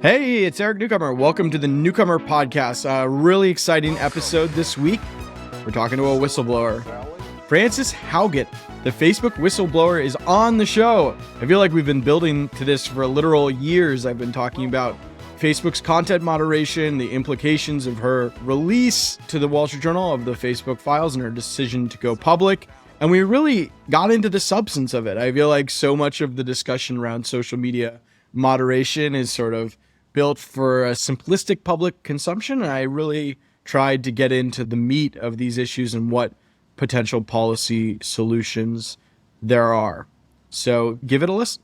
Hey, it's Eric Newcomer. Welcome to the Newcomer Podcast. A really exciting episode this week. We're talking to a whistleblower. Frances Haugen, the Facebook whistleblower, is on the show. I feel like we've been building to this for literal years. I've been talking about Facebook's content moderation, the implications of her release to the Wall Street Journal of the Facebook files and her decision to go public. And we really got into the substance of it. I feel like so much of the discussion around social media moderation is sort of built for a simplistic public consumption. And I really tried to get into the meat of these issues and what potential policy solutions there are. So give it a listen.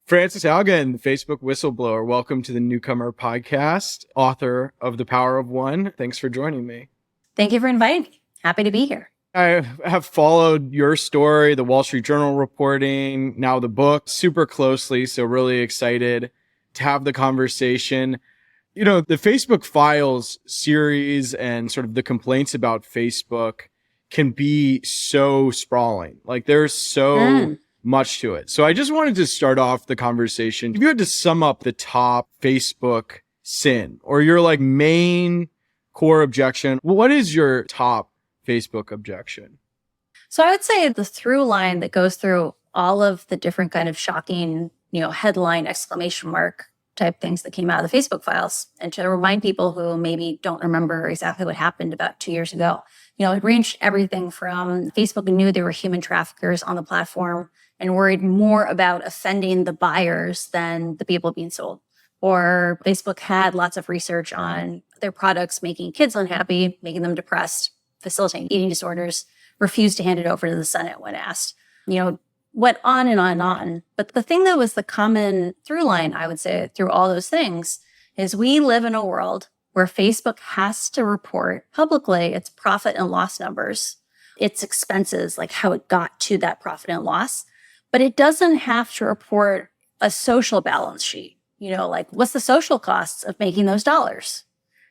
Frances Haugen, Facebook whistleblower, welcome to the Newcomer Podcast, author of The Power of One. Thanks for joining me. Thank you for inviting me. Happy to be here. I have followed your story, the Wall Street Journal reporting, now the book, super closely. So really excited to have the conversation. You know, the Facebook Files series and sort of the complaints about Facebook can be so sprawling. Like there's so much to it. So I just wanted to start off the conversation. If you had to sum up the top Facebook sin or your like main core objection, what is your top Facebook objection? So I would say the through line that goes through all of the different kind of shocking, headline, exclamation mark type things that came out of the Facebook files. And to remind people who maybe don't remember exactly what happened about 2 years ago, it ranged everything from Facebook knew there were human traffickers on the platform and worried more about offending the buyers than the people being sold. Or Facebook had lots of research on their products making kids unhappy, making them depressed, facilitating eating disorders, refused to hand it over to the Senate when asked. Went on and on and on. But the thing that was the common through line, I would say, through all those things is we live in a world where Facebook has to report publicly its profit and loss numbers, its expenses, like how it got to that profit and loss. But it doesn't have to report a social balance sheet, like what's the social costs of making those dollars?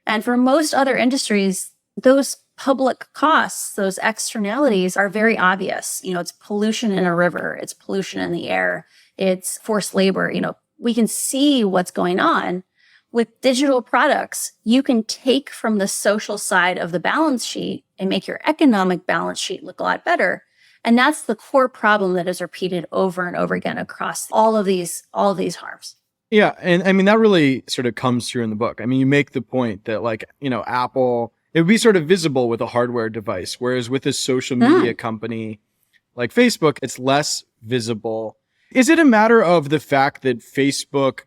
And for most other industries, those public costs, those externalities are very obvious. It's pollution in a river, it's pollution in the air, it's forced labor. We can see what's going on. With digital products, you can take from the social side of the balance sheet and make your economic balance sheet look a lot better. And that's the core problem that is repeated over and over again across all of these harms. Yeah. And I mean, that really sort of comes through in the book. I mean, you make the point that Apple, it would be sort of visible with a hardware device, whereas with a social media company like Facebook, it's less visible. Is it a matter of the fact that Facebook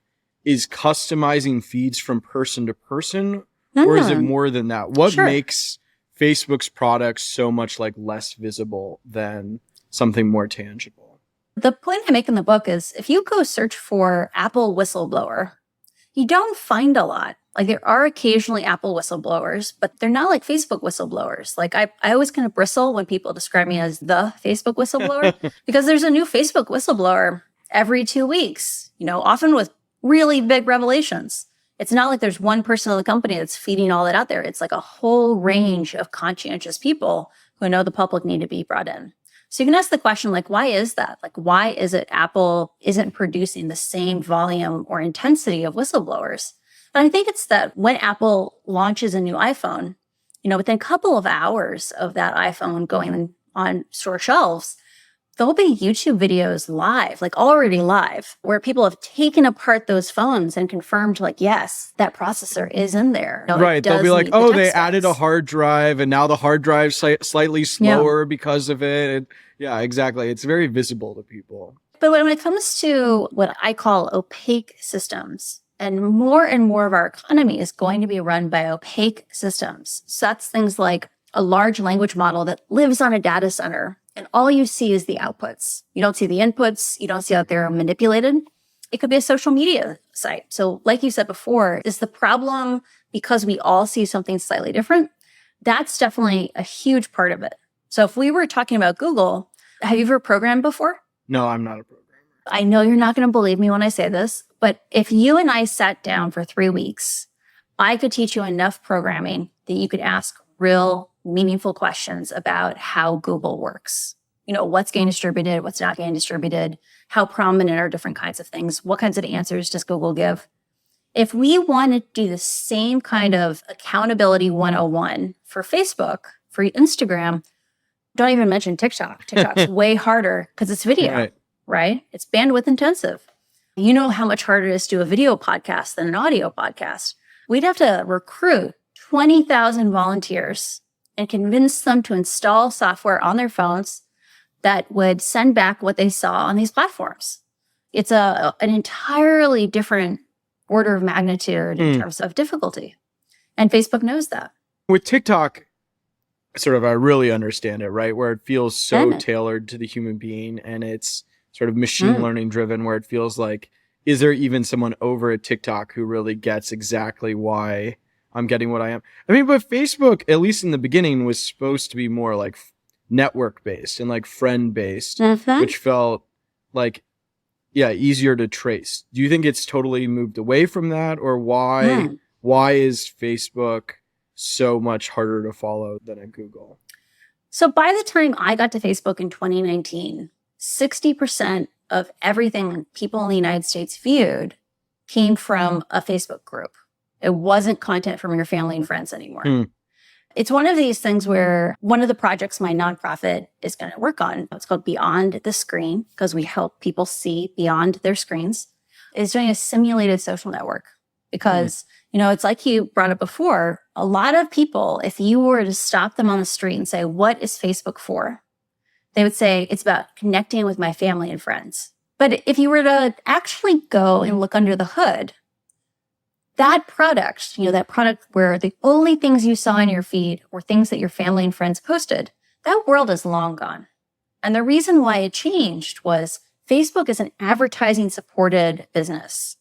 is customizing feeds from person to person, or is it more than that? What makes Facebook's products so much less visible than something more tangible? The point I make in the book is if you go search for Apple whistleblower, you don't find a lot. There are occasionally Apple whistleblowers, but they're not like Facebook whistleblowers. I always kind of bristle when people describe me as the Facebook whistleblower because there's a new Facebook whistleblower every 2 weeks, often with really big revelations. It's not like there's one person in the company that's feeding all that out there. It's like a whole range of conscientious people who know the public need to be brought in. So you can ask the question, why is that? Why is it Apple isn't producing the same volume or intensity of whistleblowers? But I think it's that when Apple launches a new iPhone, within a couple of hours of that iPhone going on store shelves, there'll be YouTube videos live, already live, where people have taken apart those phones and confirmed, yes, that processor is in there. Right. They'll be like, they added a hard drive and now the hard drive's slightly slower because of it. And yeah, exactly. It's very visible to people. But when it comes to what I call opaque systems, and more of our economy is going to be run by opaque systems. So that's things like a large language model that lives on a data center, and all you see is the outputs. You don't see the inputs. You don't see how they're manipulated. It could be a social media site. So like you said before, is the problem because we all see something slightly different? That's definitely a huge part of it. So if we were talking about Google, have you ever programmed before? No, I'm not a programmer. I know you're not going to believe me when I say this, but if you and I sat down for 3 weeks, I could teach you enough programming that you could ask real meaningful questions about how Google works. What's getting distributed, what's not getting distributed, how prominent are different kinds of things, what kinds of answers does Google give? If we want to do the same kind of accountability 101 for Facebook, for Instagram, don't even mention TikTok. TikTok's way harder because it's video, right? It's bandwidth intensive. You know how much harder it is to do a video podcast than an audio podcast. We'd have to recruit 20,000 volunteers and convince them to install software on their phones that would send back what they saw on these platforms. It's an entirely different order of magnitude in terms of difficulty. And Facebook knows that. With TikTok, sort of, I really understand it, right? Where it feels so tailored to the human being, and it's sort of machine learning driven, where it feels like, is there even someone over at TikTok who really gets exactly why I'm getting what I am? I mean, but Facebook, at least in the beginning, was supposed to be more like network based and like friend based, which felt like, easier to trace. Do you think it's totally moved away from that, or why is Facebook so much harder to follow than at Google? So by the time I got to Facebook in 2019, 60% of everything people in the United States viewed came from a Facebook group. It wasn't content from your family and friends anymore. It's one of these things where one of the projects my nonprofit is going to work on, it's called Beyond the Screen, because we help people see beyond their screens, is doing a simulated social network. Because, it's like you brought up before, a lot of people, if you were to stop them on the street and say, what is Facebook for? They would say, it's about connecting with my family and friends. But if you were to actually go and look under the hood, that product where the only things you saw in your feed were things that your family and friends posted, that world is long gone. And the reason why it changed was Facebook is an advertising supported business.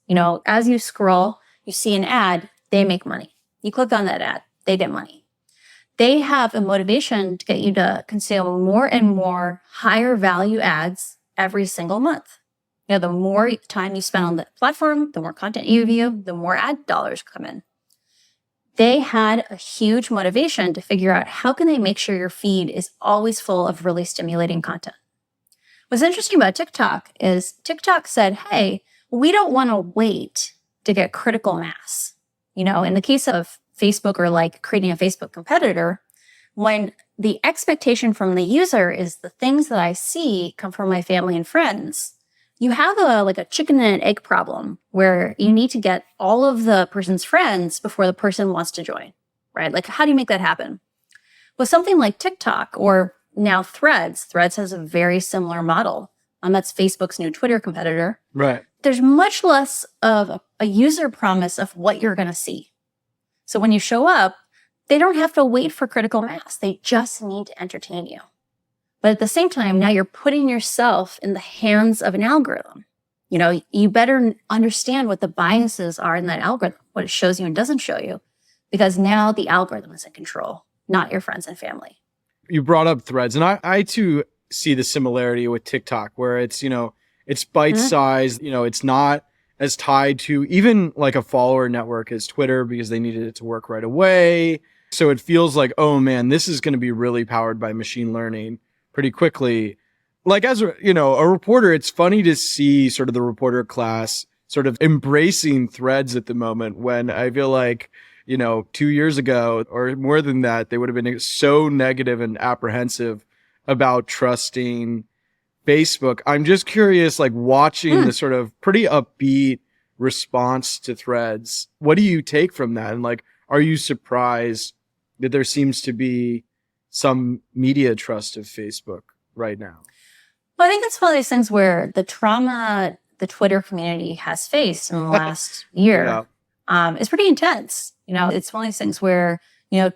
As you scroll, you see an ad, they make money. You click on that ad, they get money. They have a motivation to get you to consume more and more higher value ads every single month. The more time you spend on the platform, the more content you view, the more ad dollars come in. They had a huge motivation to figure out how can they make sure your feed is always full of really stimulating content. What's interesting about TikTok is TikTok said, hey, we don't want to wait to get critical mass. In the case of Facebook, or like creating a Facebook competitor, when the expectation from the user is the things that I see come from my family and friends, you have a chicken and an egg problem where you need to get all of the person's friends before the person wants to join, right? Like, how do you make that happen? With something like TikTok, or now Threads has a very similar model. That's Facebook's new Twitter competitor. Right. There's much less of a user promise of what you're going to see. So when you show up, they don't have to wait for critical mass. They just need to entertain you. But at the same time, now you're putting yourself in the hands of an algorithm. You better understand what the biases are in that algorithm, what it shows you and doesn't show you, because now the algorithm is in control, not your friends and family. You brought up Threads, and I too see the similarity with TikTok, where it's, it's bite-sized, it's not as tied to even like a follower network as Twitter, because they needed it to work right away. So it feels like, oh man, this is going to be really powered by machine learning pretty quickly. Like, as a reporter, it's funny to see sort of the reporter class sort of embracing Threads at the moment, when I feel like, 2 years ago or more than that, they would have been so negative and apprehensive about trusting Facebook. I'm just curious, like, watching the sort of pretty upbeat response to Threads. What do you take from that? And like, are you surprised that there seems to be some media trust of Facebook right now? Well, I think that's one of those things where the trauma the Twitter community has faced in the last year is pretty intense. It's one of these things where,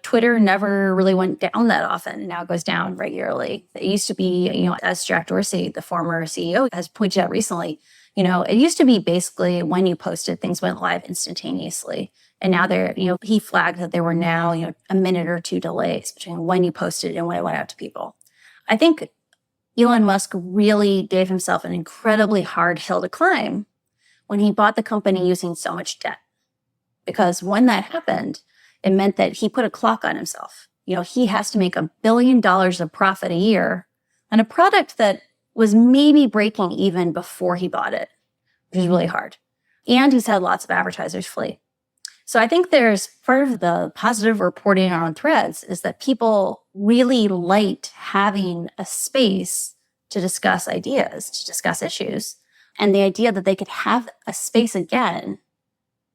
Twitter never really went down that often. Now it goes down regularly. It used to be, as Jack Dorsey, the former CEO, has pointed out recently, it used to be basically when you posted, things went live instantaneously. And now he flagged that there were now, a minute or two delays between when you posted and when it went out to people. I think Elon Musk really gave himself an incredibly hard hill to climb when he bought the company using so much debt. Because when that happened, it meant that he put a clock on himself. He has to make $1 billion of profit a year on a product that was maybe breaking even before he bought it, which is really hard. And he's had lots of advertisers flee. So I think there's part of the positive reporting on Threads is that people really liked having a space to discuss ideas, to discuss issues. And the idea that they could have a space again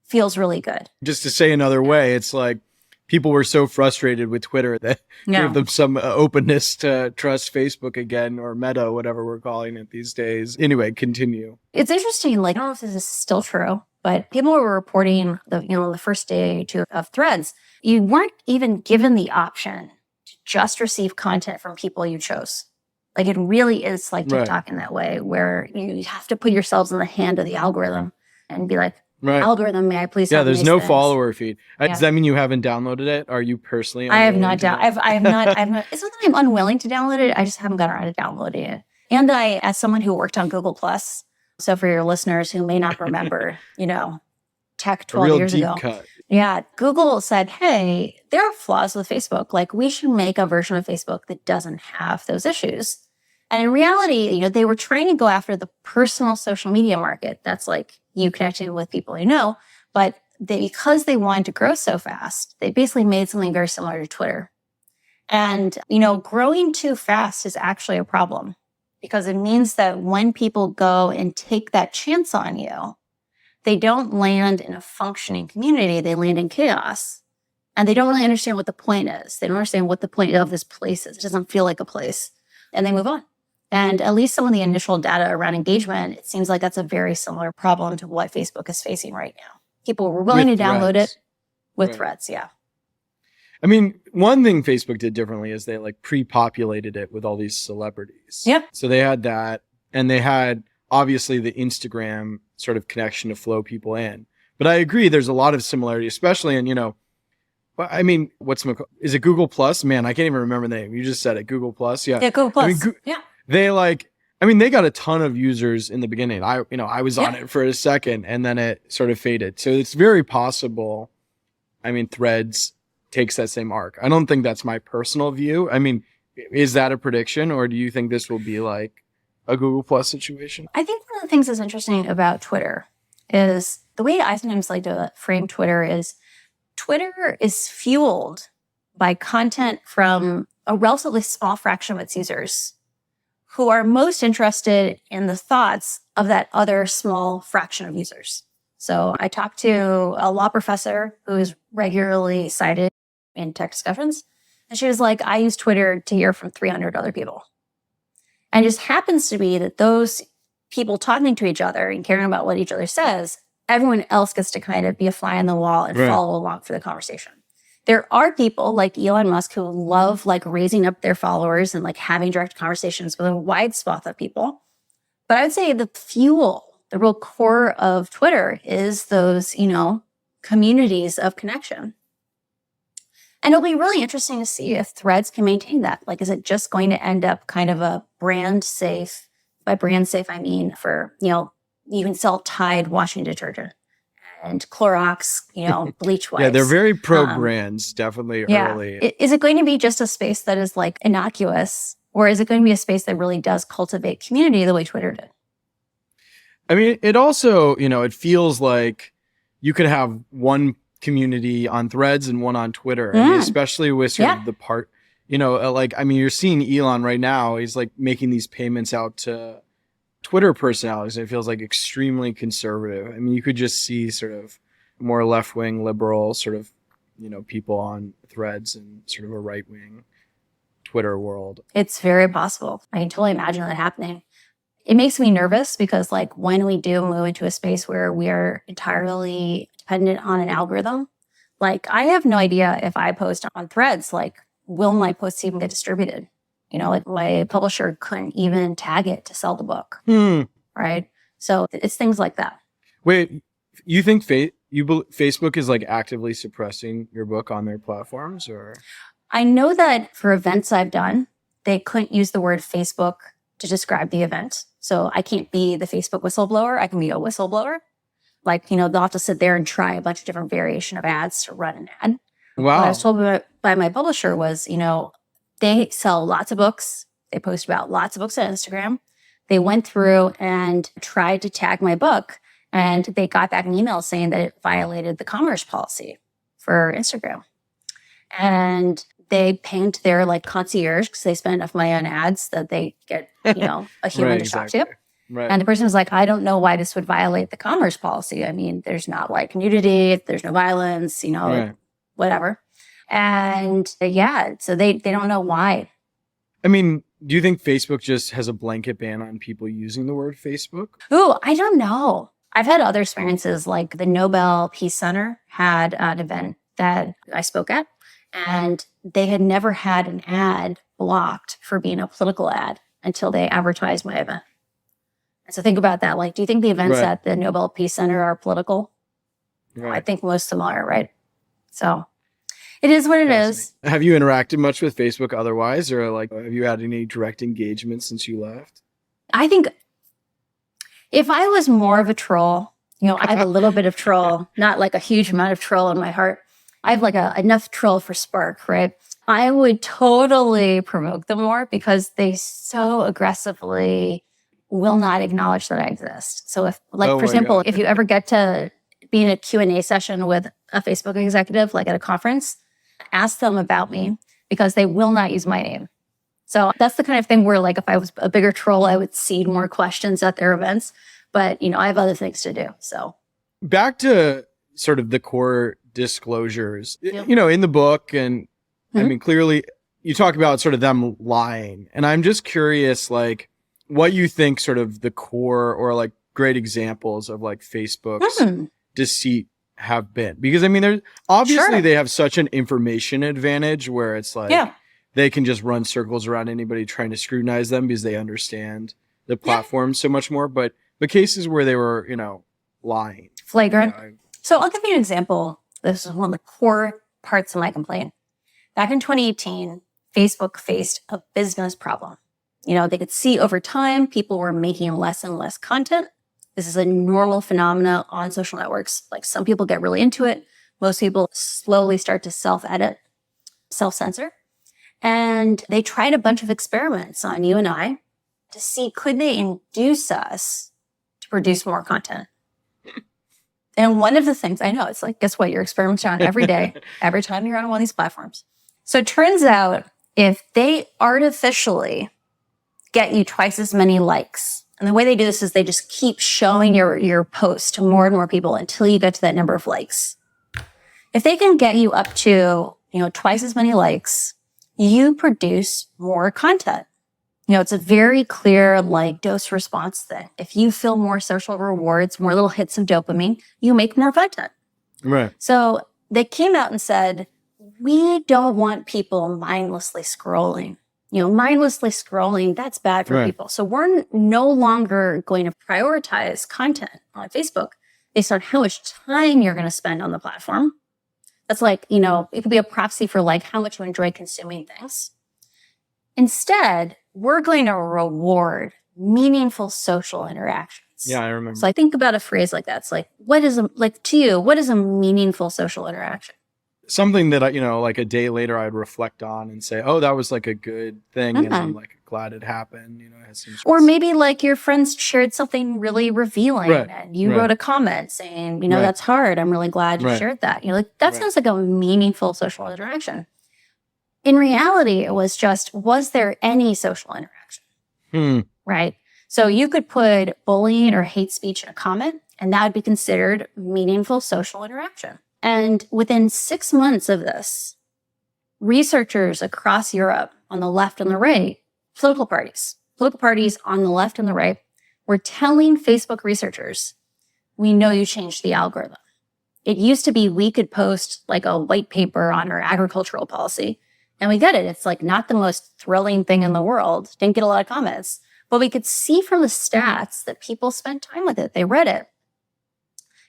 feels really good. Just to say another way, it's like people were so frustrated with Twitter that gave them some openness to trust Facebook again, or Meta, whatever we're calling it these days. Anyway, continue. It's interesting. Like, I don't know if this is still true, but people were reporting the first day or two of Threads, you weren't even given the option to just receive content from people you chose. Like, it really is like TikTok in that way, where you have to put yourselves in the hand of the algorithm and be like, algorithm, may I please have there's no things? follower feed. Does that mean you haven't downloaded it? Are you personally? I have not I have not. It's not that I'm unwilling to download it. I just haven't gotten around to downloading it. And I, as someone who worked on Google Plus, so for your listeners who may not remember, tech 12 years ago. Cut. Yeah, Google said, hey, there are flaws with Facebook. Like, we should make a version of Facebook that doesn't have those issues. And in reality, they were trying to go after the personal social media market. That's like you connecting with people you know. But because they wanted to grow so fast, they basically made something very similar to Twitter. And, growing too fast is actually a problem, because it means that when people go and take that chance on you, they don't land in a functioning community. They land in chaos. And they don't really understand what the point is. They don't understand what the point of this place is. It doesn't feel like a place. And they move on. And at least some of the initial data around engagement, it seems like that's a very similar problem to what Facebook is facing right now. People were willing to download it with Threads, I mean, one thing Facebook did differently is they pre-populated it with all these celebrities. Yep. So they had that, and they had obviously the Instagram sort of connection to flow people in. But I agree, there's a lot of similarity, especially in, is it Google Plus? Man, I can't even remember the name. You just said it, Google Plus. Yeah. Yeah, Google Plus. They got a ton of users in the beginning. I was on it for a second, and then it sort of faded. So it's very possible. Threads takes that same arc. I don't think that's my personal view. Is that a prediction, or do you think this will be like a Google Plus situation? I think one of the things that's interesting about Twitter is the way I sometimes like to frame Twitter is fueled by content from a relatively small fraction of its users who are most interested in the thoughts of that other small fraction of users. So I talked to a law professor who is regularly cited in tech discussions, and she was like, I use Twitter to hear from 300 other people. And it just happens to be that those people talking to each other and caring about what each other says, everyone else gets to kind of be a fly on the wall and follow along for the conversation. There are people like Elon Musk who love raising up their followers and having direct conversations with a wide swath of people. But I'd say the fuel, the real core of Twitter is those, communities of connection. And it'll be really interesting to see if Threads can maintain that. Is it just going to end up kind of a brand safe? By brand safe, I mean for, you can sell Tide washing detergent and Clorox, bleach wipes. Yeah, they're very pro brands, definitely early. Is it going to be just a space that is innocuous, or is it going to be a space that really does cultivate community the way Twitter did? It also, it feels like you could have one community on Threads and one on Twitter, especially with sort of the part, you're seeing Elon right now. He's making these payments out to Twitter personalities. It feels extremely conservative. You could just see sort of more left-wing liberal sort of, people on Threads and sort of a right-wing Twitter world. It's very possible. I can totally imagine that happening. It makes me nervous because when we do move into a space where we are entirely dependent on an algorithm, I have no idea if I post on Threads, will my posts even get distributed? My publisher couldn't even tag it to sell the book. Right? So it's things like that. Wait, you think Facebook is actively suppressing your book on their platforms, or? I know that for events I've done, they couldn't use the word Facebook to describe the event. So I can't be the Facebook whistleblower. I can be a whistleblower. They'll have to sit there and try a bunch of different variation of ads to run an ad. Wow. What I was told by my publisher was, they sell lots of books. They post about lots of books on Instagram. They went through and tried to tag my book, And they got back an email saying that it violated the commerce policy for Instagram. And they pinged their like concierge because they spend enough money on ads that they get, a human Right, to exactly. talk to. Right. And the person was like, I don't know why this would violate the commerce policy. I mean, there's not like nudity, there's no violence, Right. whatever. And so they don't know why. I mean, do you think Facebook just has a blanket ban on people using the word Facebook? Ooh, I don't know. I've had other experiences, like the Nobel Peace Center had an event that I spoke at, and they had never had an ad blocked for being a political ad until they advertised my event. And so think about that. Like, do you think the events at the Nobel Peace Center are political? Right. I think most of them are, right? So it is what it is. Have you interacted much with Facebook otherwise, or like have you had any direct engagement since you left? I think if I was more of a troll, I have a little bit of troll, not like a huge amount of troll in my heart. I have like enough troll for spark, right? I would totally provoke them more because they so aggressively will not acknowledge that I exist. So if, like, for example, if you ever get to be in a Q&A session with a Facebook executive, like at a conference, ask them about me because they will not use my name. So that's the kind of thing where, like, if I was a bigger troll, I would seed more questions at their events. But, I have other things to do. So back to sort of the core disclosures, in the book. And I mean, clearly you talk about sort of them lying. And I'm just curious, like, what you think sort of the core or like great examples of like Facebook's deceit have been. Because I mean, there's obviously they have such an information advantage where it's like they can just run circles around anybody trying to scrutinize them because they understand the platform so much more. But the cases where they were, lying. Flagrant. So I'll give you an example. This is one of the core parts of my complaint. Back in 2018, Facebook faced a business problem. They could see over time people were making less and less content. This is a normal phenomena on social networks. Like, some people get really into it. Most people slowly start to self-edit, self-censor. And they tried a bunch of experiments on you and I to see, could they induce us to produce more content? And one of the things, I know, it's like, guess what? You're experimenting on every day, every time you're on one of these platforms. So it turns out if they artificially get you twice as many likes, and the way they do this is they just keep showing your post to more and more people until you get to that number of likes. If they can get you up to, twice as many likes, you produce more content. It's a very clear, like, dose response thing. If you feel more social rewards, more little hits of dopamine, you make more content. Right. So they came out and said, we don't want people mindlessly scrolling. Mindlessly scrolling, that's bad for people. So we're no longer going to prioritize content on Facebook based on how much time you're going to spend on the platform. That's like, it could be a proxy for like how much you enjoy consuming things. Instead, we're going to reward meaningful social interactions. Yeah, I remember. So I think about a phrase like that. It's like, what is a meaningful social interaction? Something that, like a day later I'd reflect on and say, oh, that was like a good thing. And I'm like glad it happened. It has some or maybe like your friends shared something really revealing and you wrote a comment saying, that's hard. I'm really glad you shared that. That sounds like a meaningful social interaction. In reality, it was just, was there any social interaction? Right? So you could put bullying or hate speech in a comment, and that would be considered meaningful social interaction. And within 6 months of this, researchers across Europe on the left and the right, political parties on the left and the right, were telling Facebook researchers, we know you changed the algorithm. It used to be we could post like a white paper on our agricultural policy, and we get it. It's like not the most thrilling thing in the world. Didn't get a lot of comments, but we could see from the stats that people spent time with it. They read it.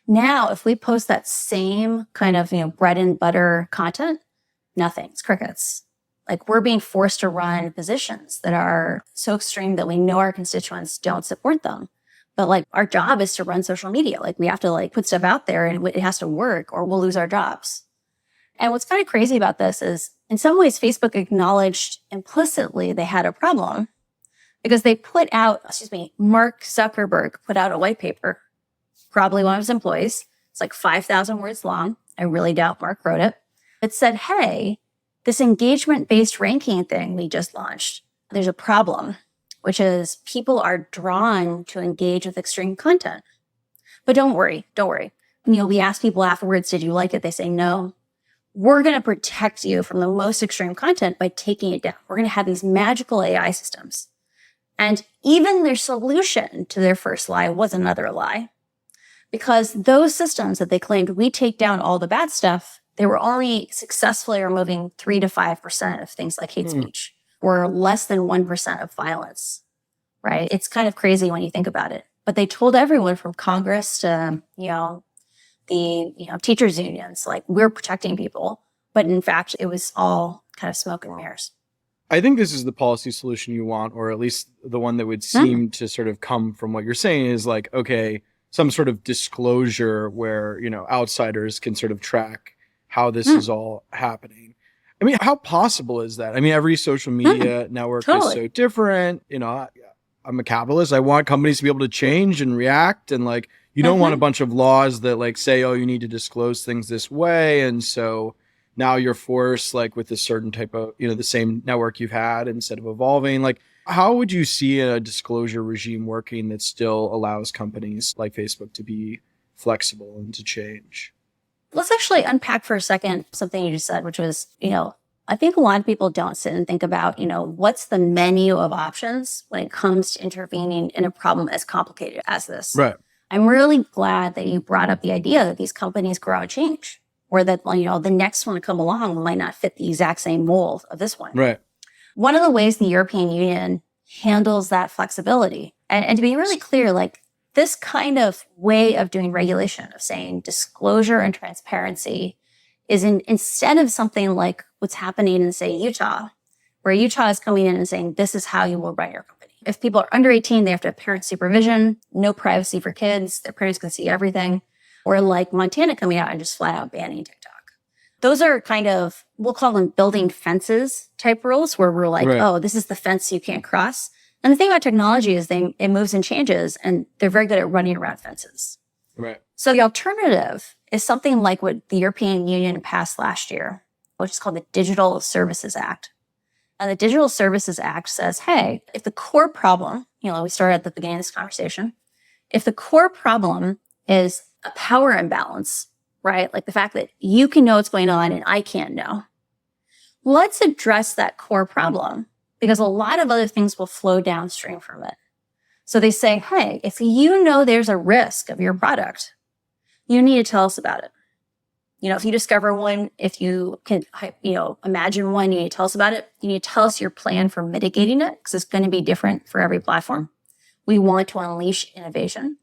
Now, if we post that same kind of, bread and butter content, nothing. It's crickets. Like, we're being forced to run positions that are so extreme that we know our constituents don't support them. But like, our job is to run social media. Like, we have to like put stuff out there and it has to work or we'll lose our jobs. And what's kind of crazy about this is, in some ways, Facebook acknowledged implicitly they had a problem because they Mark Zuckerberg put out a white paper probably one of his employees. It's like 5,000 words long. I really doubt Mark wrote it. It said, hey, this engagement-based ranking thing we just launched, there's a problem, which is people are drawn to engage with extreme content. But don't worry. We ask people afterwards, did you like it? They say no. We're going to protect you from the most extreme content by taking it down. We're going to have these magical AI systems. And even their solution to their first lie was another lie. Because those systems that they claimed we take down all the bad stuff, they were only successfully removing 3 to 5% of things like hate speech, or less than 1% of violence, right? It's kind of crazy when you think about it. But they told everyone from Congress to, the teachers unions, like, we're protecting people. But in fact, it was all kind of smoke and mirrors. I think this is the policy solution you want, or at least the one that would seem to sort of come from what you're saying is like, okay, some sort of disclosure where, outsiders can sort of track how this is all happening. I mean, how possible is that? I mean, every social media network is so different. I'm a capitalist. I want companies to be able to change and react. And like, you don't want a bunch of laws that like say, oh, you need to disclose things this way. And so now you're forced like with a certain type of, the same network you've had instead of evolving. Like, how would you see a disclosure regime working that still allows companies like Facebook to be flexible and to change? Let's actually unpack for a second something you just said, which was, I think a lot of people don't sit and think about, what's the menu of options when it comes to intervening in a problem as complicated as this. Right. I'm really glad that you brought up the idea that these companies grow and change, or that, the next one to come along might not fit the exact same mold of this one. Right. One of the ways the European Union handles that flexibility, and to be really clear, like, this kind of way of doing regulation, of saying disclosure and transparency, is instead of something like what's happening in, say, Utah, where Utah is coming in and saying, this is how you will run your company. If people are under 18, they have to have parent supervision, no privacy for kids, their parents can see everything. Or like Montana coming out and just flat out banning TikTok. Those are kind of, we'll call them building fences type rules, where we're like, oh, this is the fence you can't cross. And the thing about technology is it moves and changes, and they're very good at running around fences. Right. So the alternative is something like what the European Union passed last year, which is called the Digital Services Act. And the Digital Services Act says, hey, if the core problem, we started at the beginning of this conversation, if the core problem is a power imbalance, right? Like the fact that you can know what's going on and I can't know. Let's address that core problem, because a lot of other things will flow downstream from it. So they say, hey, if you know there's a risk of your product, you need to tell us about it. If you discover one, if you can, imagine one, you need to tell us about it. You need to tell us your plan for mitigating it, because it's going to be different for every platform. We want to unleash innovation.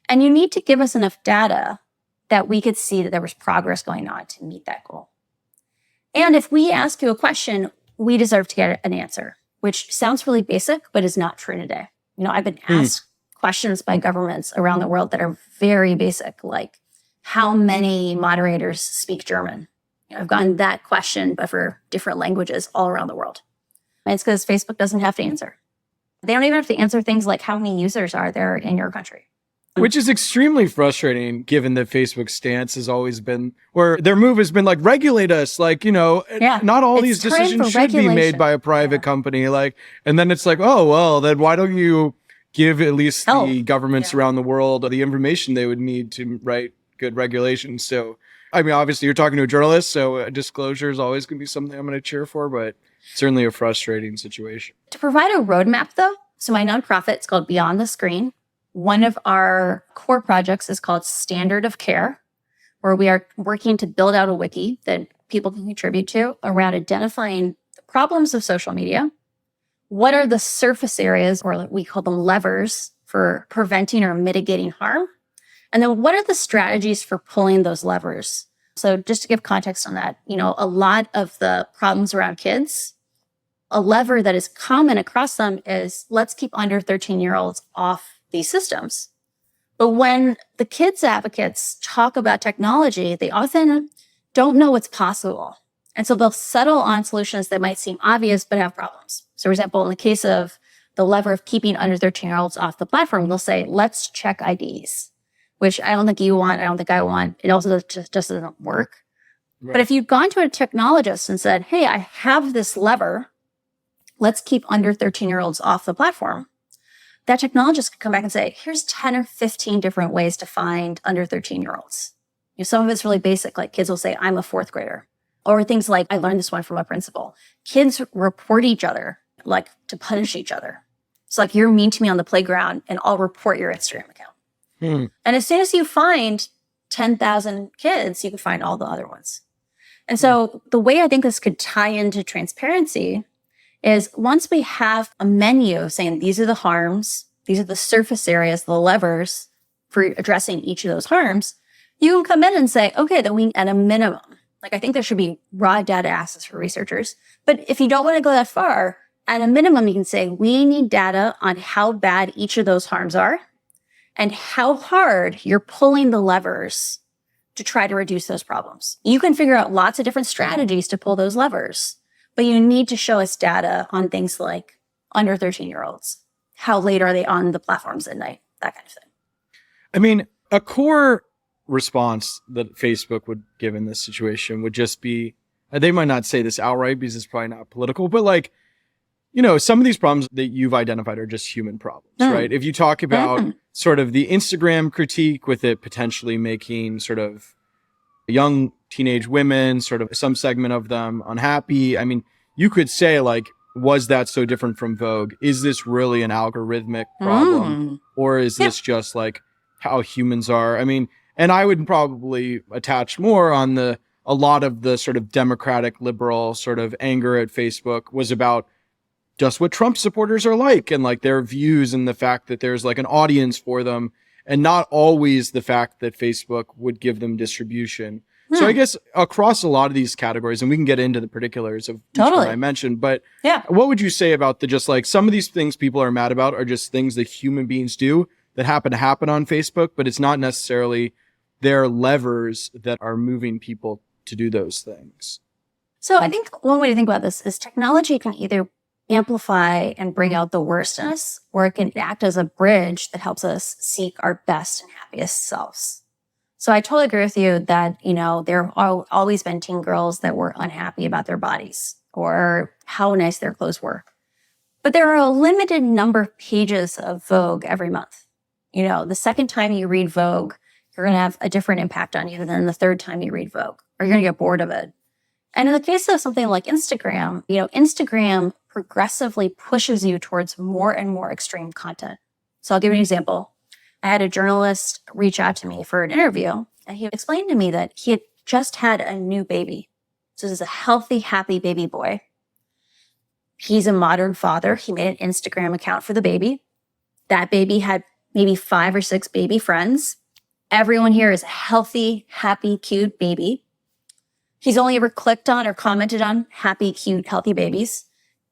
And you need to give us enough data that we could see that there was progress going on to meet that goal. And if we ask you a question, we deserve to get an answer, which sounds really basic, but is not true today. I've been asked questions by governments around the world that are very basic, like how many moderators speak German? I've gotten that question, but for different languages all around the world. And it's because Facebook doesn't have to answer. They don't even have to answer things like how many users are there in your country. Which is extremely frustrating, given that Facebook's stance has always been, or their move has been like, regulate us. Like, not all these decisions should be made by a private company. Like, and then it's like, oh, well, then why don't you give at least the governments around the world the information they would need to write good regulations? So, I mean, obviously you're talking to a journalist, so disclosure is always going to be something I'm going to cheer for, but certainly a frustrating situation. To provide a roadmap, though, so my nonprofit, it's called Beyond the Screen. One of our core projects is called Standard of Care, where we are working to build out a wiki that people can contribute to around identifying the problems of social media. What are the surface areas, or we call them levers, for preventing or mitigating harm? And then what are the strategies for pulling those levers? So just to give context on that, a lot of the problems around kids, a lever that is common across them is let's keep under 13-year-olds off these systems. But when the kids advocates talk about technology, they often don't know what's possible. And so they'll settle on solutions that might seem obvious but have problems. So for example, in the case of the lever of keeping under 13-year-olds off the platform, they'll say, let's check IDs. which I don't think you want, I don't think I want. It also just doesn't work. Right. But if you'd gone to a technologist and said, hey, I have this lever, let's keep under 13-year-olds off the platform, that technologist could come back and say, here's 10 or 15 different ways to find under 13-year-olds. Some of it's really basic, like kids will say, I'm a fourth grader. Or things like, I learned this one from a principal. Kids report each other, like to punish each other. It's like, you're mean to me on the playground and I'll report your Instagram account. And as soon as you find 10,000 kids, you can find all the other ones. And so the way I think this could tie into transparency is once we have a menu saying these are the harms, these are the surface areas, the levers for addressing each of those harms, you can come in and say, okay, then we, at a minimum, like I think there should be raw data access for researchers. But if you don't want to go that far, at a minimum, you can say, we need data on how bad each of those harms are and how hard you're pulling the levers to try to reduce those problems. You can figure out lots of different strategies to pull those levers, but you need to show us data on things like under 13-year-olds. How late are they on the platforms at night? That kind of thing. I mean, a core response that Facebook would give in this situation would just be, they might not say this outright because it's probably not political, but like, some of these problems that you've identified are just human problems, right? If you talk about sort of the Instagram critique with it potentially making sort of young teenage women, sort of some segment of them unhappy. I mean, you could say like, was that so different from Vogue? Is this really an algorithmic problem? Or is this just like how humans are? I mean, and I would probably attach more on a lot of the sort of democratic liberal sort of anger at Facebook was about just what Trump supporters are like and like their views and the fact that there's like an audience for them and not always the fact that Facebook would give them distribution. So I guess across a lot of these categories, and we can get into the particulars of each one I mentioned, but what would you say about the just like some of these things people are mad about are just things that human beings do that happen to happen on Facebook, but it's not necessarily their levers that are moving people to do those things? So I think one way to think about this is technology can either amplify and bring out the worst in us, or it can act as a bridge that helps us seek our best and happiest selves. So I totally agree with you that, there have always been teen girls that were unhappy about their bodies or how nice their clothes were. But there are a limited number of pages of Vogue every month. The second time you read Vogue, you're going to have a different impact on you than the third time you read Vogue, or you're going to get bored of it. And in the case of something like Instagram, Instagram progressively pushes you towards more and more extreme content. So I'll give you an example. I had a journalist reach out to me for an interview, and he explained to me that he had just had a new baby. So this is a healthy, happy baby boy. He's a modern father. He made an Instagram account for the baby. That baby had maybe 5 or 6 baby friends. Everyone here is a healthy, happy, cute baby. He's only ever clicked on or commented on happy, cute, healthy babies.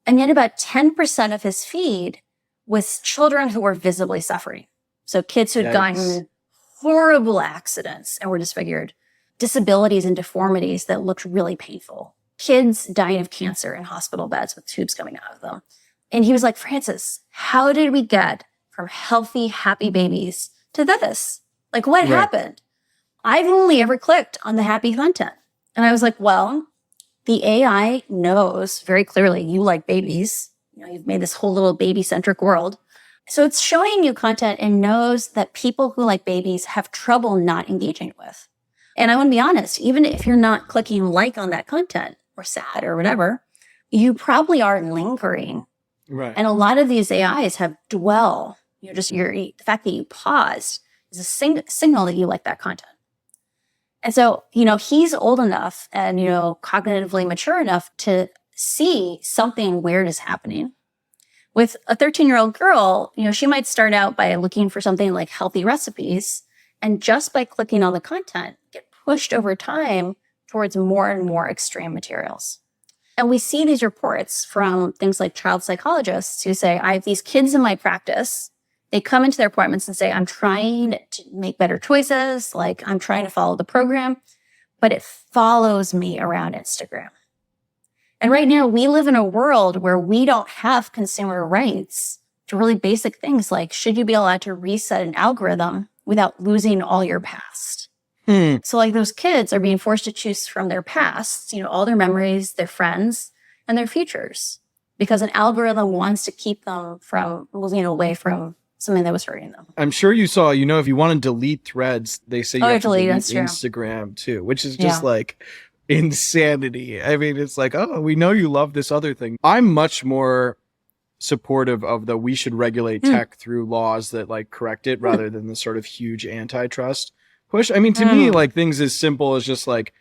And yet about 10% of his feed was children who were visibly suffering. So kids who had gotten in horrible accidents and were disfigured, disabilities and deformities that looked really painful, kids dying of cancer in hospital beds with tubes coming out of them. And he was like, Francis, how did we get from healthy, happy babies to this? Like, what happened? I've only ever clicked on the happy content. And I was like, well, the AI knows very clearly you like babies. You've made this whole little baby-centric world. So it's showing you content and knows that people who like babies have trouble not engaging with. And I want to be honest, even if you're not clicking like on that content or sad or whatever, you probably are lingering. Right. And a lot of these AIs have dwell. The fact that you paused is a signal that you like that content. And so, he's old enough and, cognitively mature enough to see something weird is happening. With a 13-year-old girl, she might start out by looking for something like healthy recipes, and just by clicking on the content, get pushed over time towards more and more extreme materials. And we see these reports from things like child psychologists who say, I have these kids in my practice. They come into their appointments and say, I'm trying to make better choices, like I'm trying to follow the program, but it follows me around Instagram. And right now, we live in a world where we don't have consumer rights to really basic things like, should you be allowed to reset an algorithm without losing all your past. So like those kids are being forced to choose from their past, all their memories, their friends, and their futures, because an algorithm wants to keep them from moving away from something that was hurting them. I'm sure you saw, if you want to delete threads, they say you have to delete Instagram too, which is just like insanity. I mean, it's like, oh, we know you love this other thing. I'm much more supportive of we should regulate tech through laws that like correct it rather than the sort of huge antitrust push. I mean, to me, like things as simple as just like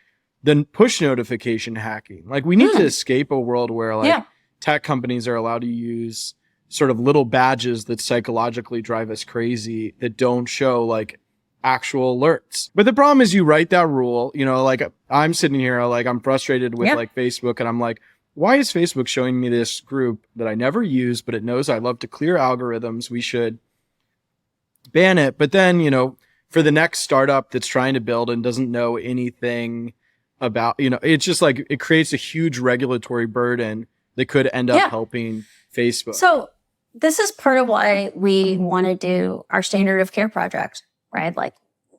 the push notification hacking. Like we need to escape a world where like tech companies are allowed to use sort of little badges that psychologically drive us crazy that don't show like actual alerts. But the problem is you write that rule, like I'm sitting here, like I'm frustrated with like Facebook, and I'm like, why is Facebook showing me this group that I never use, but it knows I love to clear algorithms? We should ban it. But then, for the next startup that's trying to build and doesn't know anything about, it's just like it creates a huge regulatory burden that could end up helping Facebook. So this is part of why we want to do our standard of care project, right? Like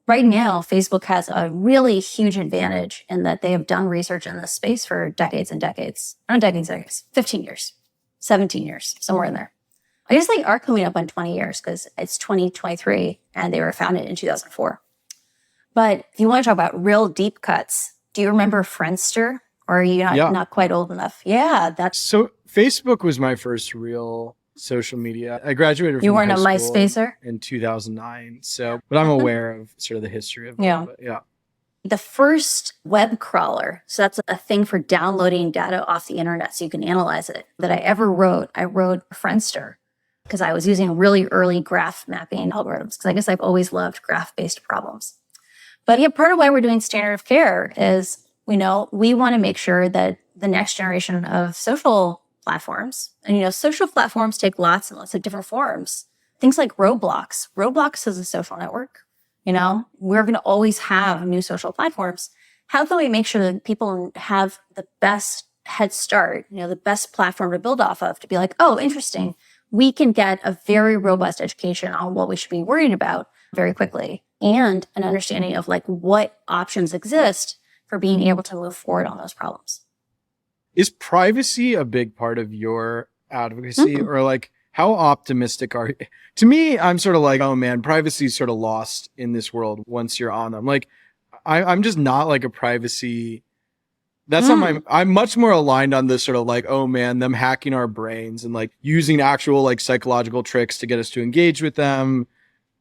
right now, Facebook has a really huge advantage in that they have done research in this space for decades and decades. Not decades, 15 years, 17 years, somewhere in there. I guess they are coming up on 20 years because it's 2023 and they were founded in 2004. But if you want to talk about real deep cuts, do you remember Friendster? Or are you not quite old enough? Yeah. So Facebook was my first real social media. I graduated from You weren't a high school MySpacer? in 2009. So, but I'm aware of sort of the history of it. Yeah. The first web crawler, so that's a thing for downloading data off the internet so you can analyze it, that I ever wrote, I wrote Friendster because I was using really early graph mapping algorithms because I guess I've always loved graph-based problems. But part of why we're doing standard of care is, we want to make sure that the next generation of social platforms, and social platforms take lots and lots of different forms. Things like Roblox. Roblox is a social network. We're going to always have new social platforms. How can we make sure that people have the best head start, the best platform to build off of, to be like, oh, interesting. We can get a very robust education on what we should be worrying about very quickly, and an understanding of like what options exist for being able to move forward on those problems. Is privacy a big part of your advocacy, or like how optimistic are you? To me, I'm sort of like, oh man, privacy is sort of lost in this world once you're on them. Like I'm just not like a privacy. That's not I'm much more aligned on this sort of like, oh man, them hacking our brains and like using actual like psychological tricks to get us to engage with them.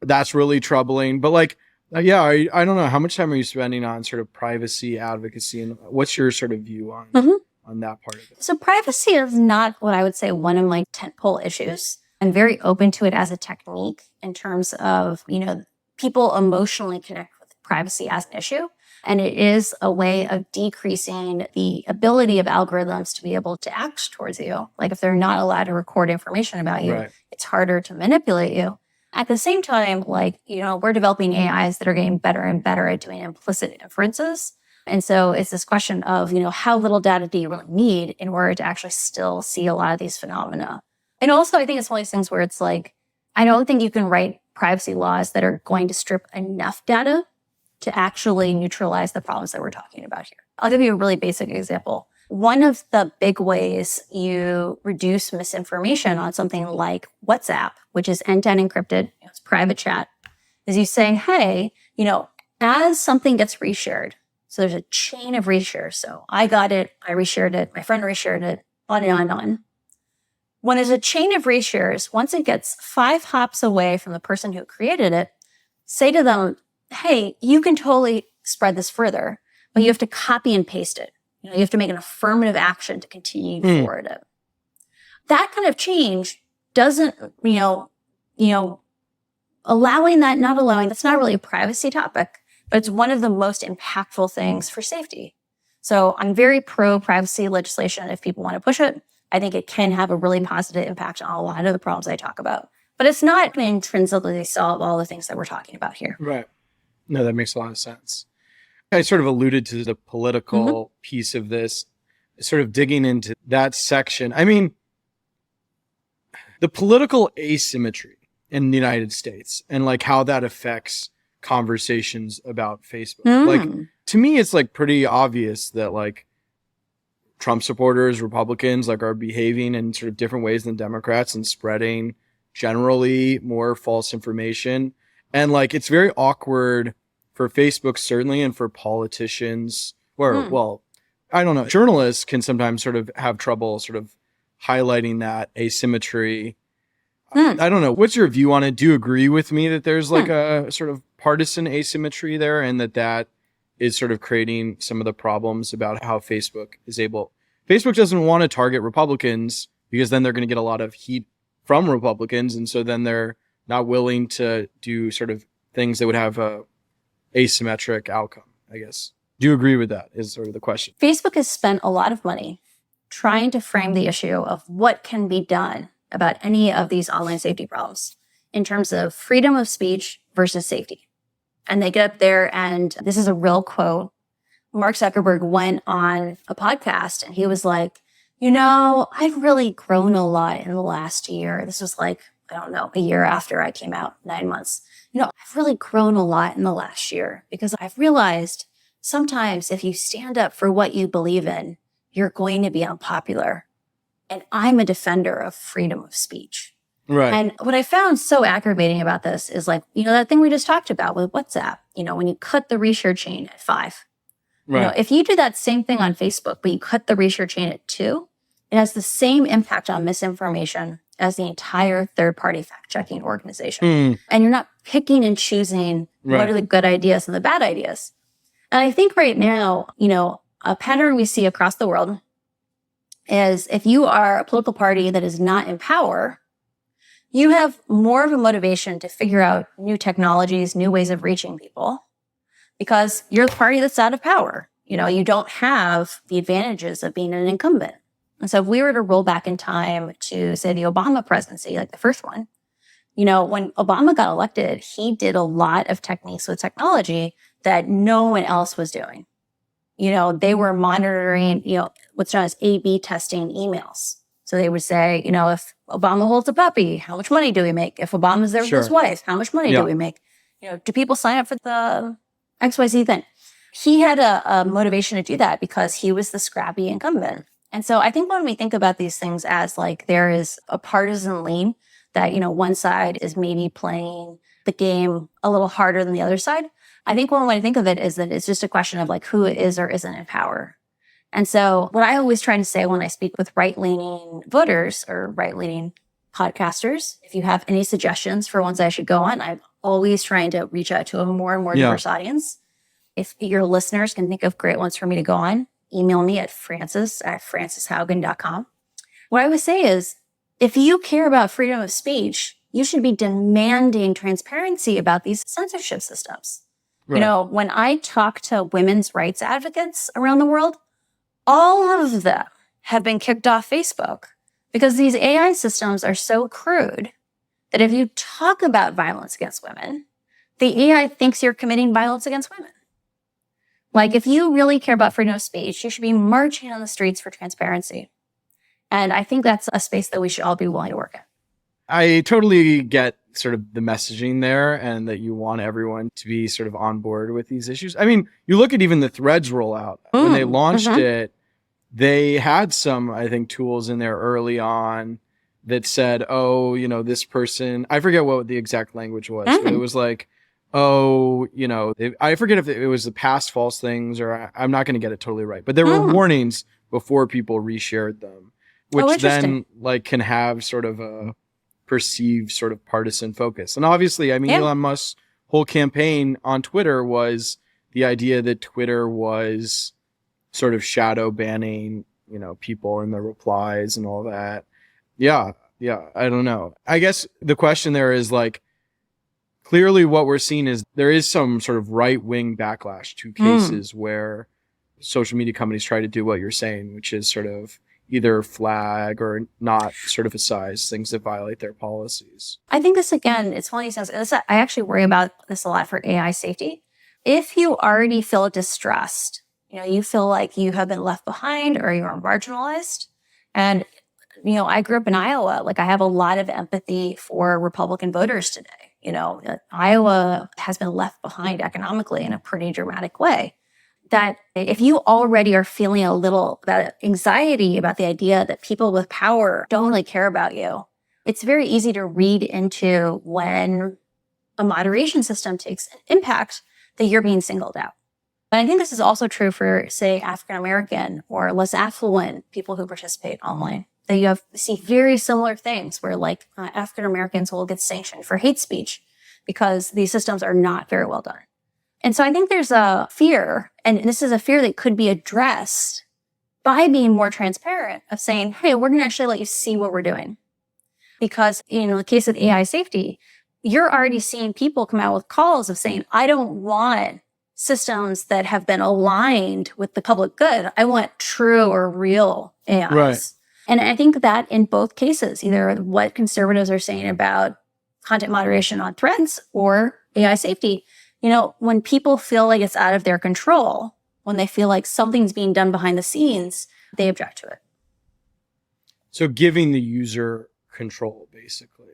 That's really troubling. But like, I don't know. How much time are you spending on sort of privacy advocacy, and what's your sort of view on that part of it? So privacy is not what I would say one of my tentpole issues. I'm very open to it as a technique in terms of, people emotionally connect with privacy as an issue. And it is a way of decreasing the ability of algorithms to be able to act towards you. Like if they're not allowed to record information about you, it's harder to manipulate you. At the same time, like, we're developing AIs that are getting better and better at doing implicit inferences. And so it's this question of, how little data do you really need in order to actually still see a lot of these phenomena? And also, I think it's one of these things where it's like, I don't think you can write privacy laws that are going to strip enough data to actually neutralize the problems that we're talking about here. I'll give you a really basic example. One of the big ways you reduce misinformation on something like WhatsApp, which is end-to-end encrypted, it's private chat, is you say, hey, as something gets reshared, so there's a chain of reshares. So I got it, I reshared it, my friend reshared it, on and on and on. When there's a chain of reshares, once it gets 5 hops away from the person who created it, say to them, hey, you can totally spread this further, but you have to copy and paste it. You have to make an affirmative action to continue forward it. That kind of change doesn't, allowing that, not allowing, that's not really a privacy topic, but it's one of the most impactful things for safety. So I'm very pro privacy legislation if people want to push it. I think it can have a really positive impact on a lot of the problems I talk about. But it's not going to intrinsically solve all the things that we're talking about here. Right. No, that makes a lot of sense. I sort of alluded to the political piece of this, sort of digging into that section. I mean, the political asymmetry in the United States and like how that affects conversations about Facebook. Like, to me, it's like pretty obvious that like Trump supporters, Republicans, like are behaving in sort of different ways than Democrats and spreading generally more false information. And like, it's very awkward for Facebook, certainly, and for politicians, or, well, I don't know, journalists can sometimes sort of have trouble sort of highlighting that asymmetry. I don't know. What's your view on it? Do you agree with me that there's like a sort of partisan asymmetry there, and that is sort of creating some of the problems about how Facebook is able... Facebook doesn't want to target Republicans because then they're going to get a lot of heat from Republicans. And so then they're not willing to do sort of things that would have a asymmetric outcome, I guess. Do you agree with that is sort of the question. Facebook has spent a lot of money trying to frame the issue of what can be done about any of these online safety problems in terms of freedom of speech versus safety. And they get up there, and this is a real quote. Mark Zuckerberg went on a podcast and he was like, I've really grown a lot in the last year. This was like, I don't know, a year after I came out, 9 months. I've really grown a lot in the last year because I've realized sometimes if you stand up for what you believe in, you're going to be unpopular. And I'm a defender of freedom of speech. Right. And what I found so aggravating about this is like, that thing we just talked about with WhatsApp, when you cut the reshare chain at 5. Right. If you do that same thing on Facebook, but you cut the reshare chain at 2, it has the same impact on misinformation as the entire third-party fact-checking organization. And you're not picking and choosing what are the good ideas and the bad ideas. And I think right now, a pattern we see across the world is if you are a political party that is not in power, you have more of a motivation to figure out new technologies, new ways of reaching people, because you're the party that's out of power. You don't have the advantages of being an incumbent. And so if we were to roll back in time to, say, the Obama presidency, like the first one, when Obama got elected, he did a lot of techniques with technology that no one else was doing. They were monitoring, what's known as A/B testing emails. So they would say, if Obama holds a puppy, how much money do we make? If Obama's there with his wife, how much money do we make? Do people sign up for the XYZ thing? He had a motivation to do that because he was the scrappy incumbent. And so I think when we think about these things as like there is a partisan lean that, one side is maybe playing the game a little harder than the other side, I think one way to think of it is that it's just a question of like who is or isn't in power. And so what I always try to say when I speak with right-leaning voters or right-leaning podcasters, if you have any suggestions for ones I should go on, I'm always trying to reach out to a more and more diverse audience. If your listeners can think of great ones for me to go on, email me at francis@francishaugen.com. What I would say is, if you care about freedom of speech, you should be demanding transparency about these censorship systems. Right. When I talk to women's rights advocates around the world, all of them have been kicked off Facebook because these AI systems are so crude that if you talk about violence against women, the AI thinks you're committing violence against women. Like, if you really care about freedom of speech, you should be marching on the streets for transparency. And I think that's a space that we should all be willing to work in. I totally get sort of the messaging there and that you want everyone to be sort of on board with these issues. I mean, you look at even the Threads rollout. When they launched it, they had some, I think, tools in there early on that said, this person, I forget what the exact language was, but it was like, I forget if it was the past false things or I'm not going to get it totally right, but there were warnings before people reshared them, which then like can have sort of a perceived sort of partisan focus. And obviously, I mean, Elon Musk's whole campaign on Twitter was the idea that Twitter was sort of shadow banning, people in the replies and all that. Yeah. I don't know. I guess the question there is like, clearly what we're seeing is there is some sort of right-wing backlash to cases where social media companies try to do what you're saying, which is sort of either flag or not sort of emphasize things that violate their policies. I think this, again, it's one of these things. I actually worry about this a lot for AI safety. If you already feel distressed, you feel like you have been left behind or you're marginalized. And, I grew up in Iowa. Like, I have a lot of empathy for Republican voters today. Iowa has been left behind economically in a pretty dramatic way. That if you already are feeling a little that anxiety about the idea that people with power don't really care about you, it's very easy to read into when a moderation system takes an impact that you're being singled out. And I think this is also true for, say, African-American or less affluent people who participate online. That you see very similar things where African-Americans will get sanctioned for hate speech because these systems are not very well done. And so I think there's a fear, and this is a fear that could be addressed by being more transparent of saying, hey, we're going to actually let you see what we're doing. Because in the case of AI safety, you're already seeing people come out with calls of saying, I don't want systems that have been aligned with the public good. I want true or real AIs. Right. And I think that in both cases, either what conservatives are saying about content moderation on threads or AI safety, when people feel like it's out of their control, when they feel like something's being done behind the scenes, they object to it. So giving the user control, basically.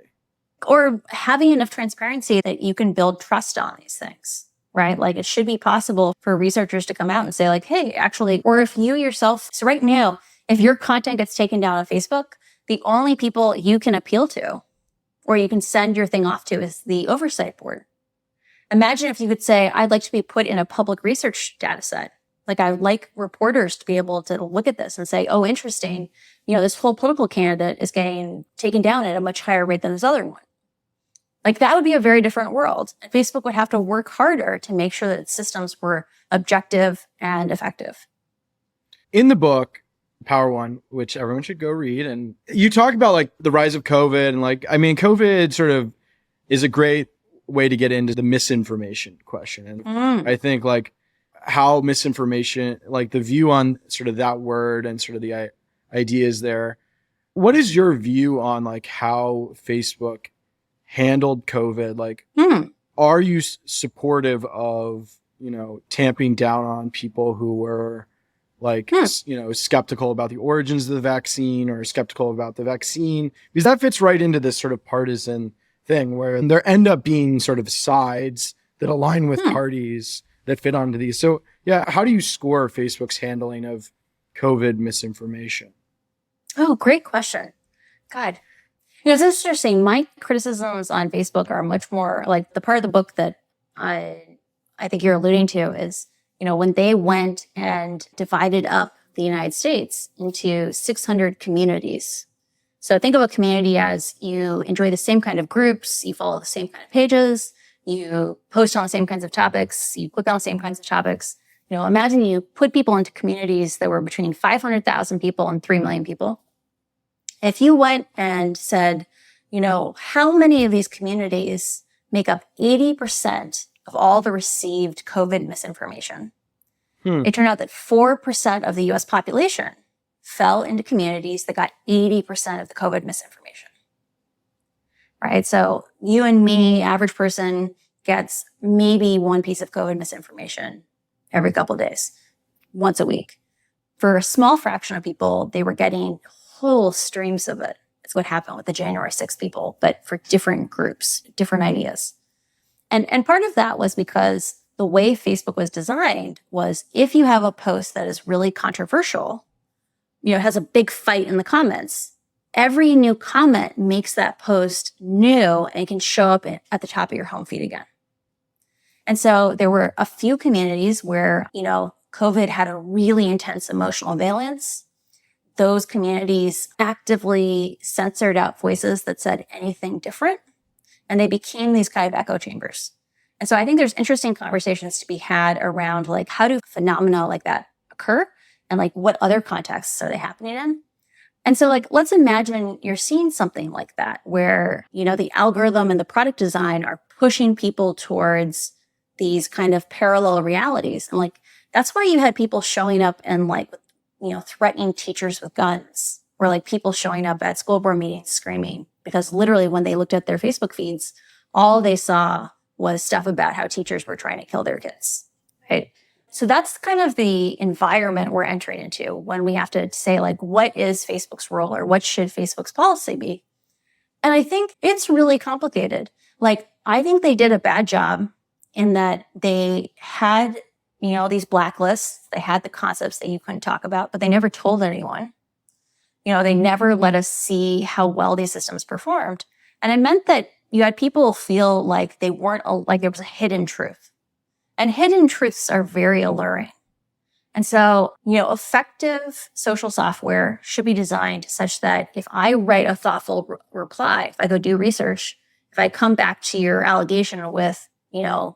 Or having enough transparency that you can build trust on these things, right? Like it should be possible for researchers to come out and say like, hey, actually, or if you yourself, so right now, if your content gets taken down on Facebook, the only people you can appeal to or you can send your thing off to is the oversight board. Imagine if you could say, I'd like to be put in a public research data set. Like I would like reporters to be able to look at this and say, oh, interesting. This whole political candidate is getting taken down at a much higher rate than this other one. Like that would be a very different world. And Facebook would have to work harder to make sure that its systems were objective and effective. In the book, Power One, which everyone should go read, and you talk about the rise of COVID and COVID sort of is a great way to get into the misinformation question. And I think how misinformation, the view on sort of that word and sort of the ideas there. What is your view on how Facebook handled COVID? Are you supportive of, tamping down on people who were skeptical about the origins of the vaccine or skeptical about the vaccine? Because that fits right into this sort of partisan thing where there end up being sort of sides that align with parties that fit onto these. So yeah, how do you score Facebook's handling of COVID misinformation? Oh, great question. God. It's interesting. My criticisms on Facebook are much more the part of the book that I think you're alluding to is, when they went and divided up the United States into 600 communities. So think of a community as you enjoy the same kind of groups, you follow the same kind of pages, you post on the same kinds of topics, you click on the same kinds of topics. Imagine you put people into communities that were between 500,000 people and 3 million people. If you went and said, how many of these communities make up 80% of all the received COVID misinformation? It turned out that 4% of the US population fell into communities that got 80% of the COVID misinformation. Right? So you and me, average person, gets maybe one piece of COVID misinformation every couple of days, once a week. For a small fraction of people, they were getting whole streams of it. It's what happened with the January 6th people, but for different groups, different ideas. And part of that was because the way Facebook was designed was if you have a post that is really controversial, has a big fight in the comments, every new comment makes that post new and can show up at the top of your home feed again. And so there were a few communities where, COVID had a really intense emotional valence. Those communities actively censored out voices that said anything different, and they became these kind of echo chambers. And so I think there's interesting conversations to be had around how do phenomena like that occur and what other contexts are they happening in? And so let's imagine you're seeing something like that where, the algorithm and the product design are pushing people towards these kind of parallel realities. And that's why you had people showing up and threatening teachers with guns, or people showing up at school board meetings screaming, because literally when they looked at their Facebook feeds, all they saw was stuff about how teachers were trying to kill their kids, right? So that's kind of the environment we're entering into when we have to say, what is Facebook's role or what should Facebook's policy be? And I think it's really complicated. I think they did a bad job in that they had, these blacklists. They had the concepts that you couldn't talk about, but they never told anyone. They never let us see how well these systems performed. And it meant that you had people feel like they weren't, like there was a hidden truth. And hidden truths are very alluring. And so, effective social software should be designed such that if I write a thoughtful reply, if I go do research, if I come back to your allegation with,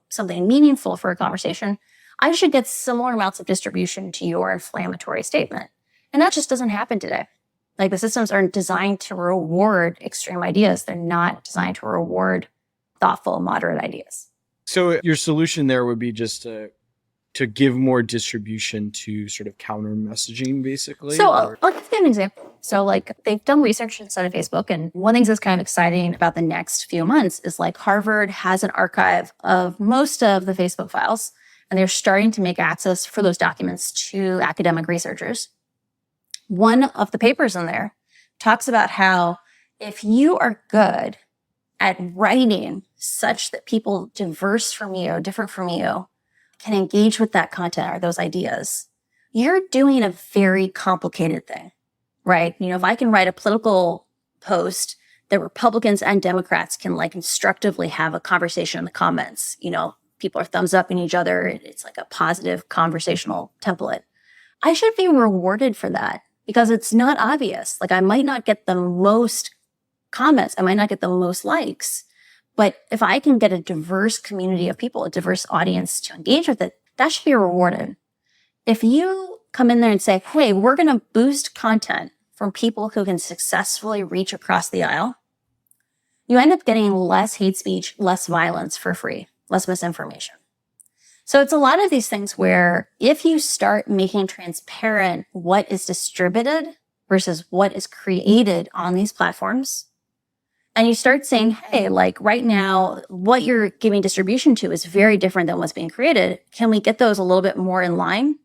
something meaningful for a conversation, I should get similar amounts of distribution to your inflammatory statement. And that just doesn't happen today. Like the systems aren't designed to reward extreme ideas. They're not designed to reward thoughtful, moderate ideas. So your solution there would be just to give more distribution to sort of counter messaging, basically? So I'll give you an example. So like they've done research inside of Facebook, and one thing that's kind of exciting about the next few months is like Harvard has an archive of most of the Facebook files, and they're starting to make access for those documents to academic researchers. One of the papers in there talks about how if you are good at writing such that people diverse from you, different from you, can engage with that content or those ideas, you're doing a very complicated thing, right? If I can write a political post that Republicans and Democrats can like instructively have a conversation in the comments, people are thumbs upping each other. It's like a positive conversational template. I should be rewarded for that because it's not obvious. Like I might not get the most comments. I might not get the most likes. But if I can get a diverse community of people, a diverse audience to engage with it, that should be rewarded. If you come in there and say, hey, we're going to boost content from people who can successfully reach across the aisle, you end up getting less hate speech, less violence for free, less misinformation. So it's a lot of these things where if you start making transparent what is distributed versus what is created on these platforms, and you start saying, hey, like right now, what you're giving distribution to is very different than what's being created. Can we get those a little bit more in line?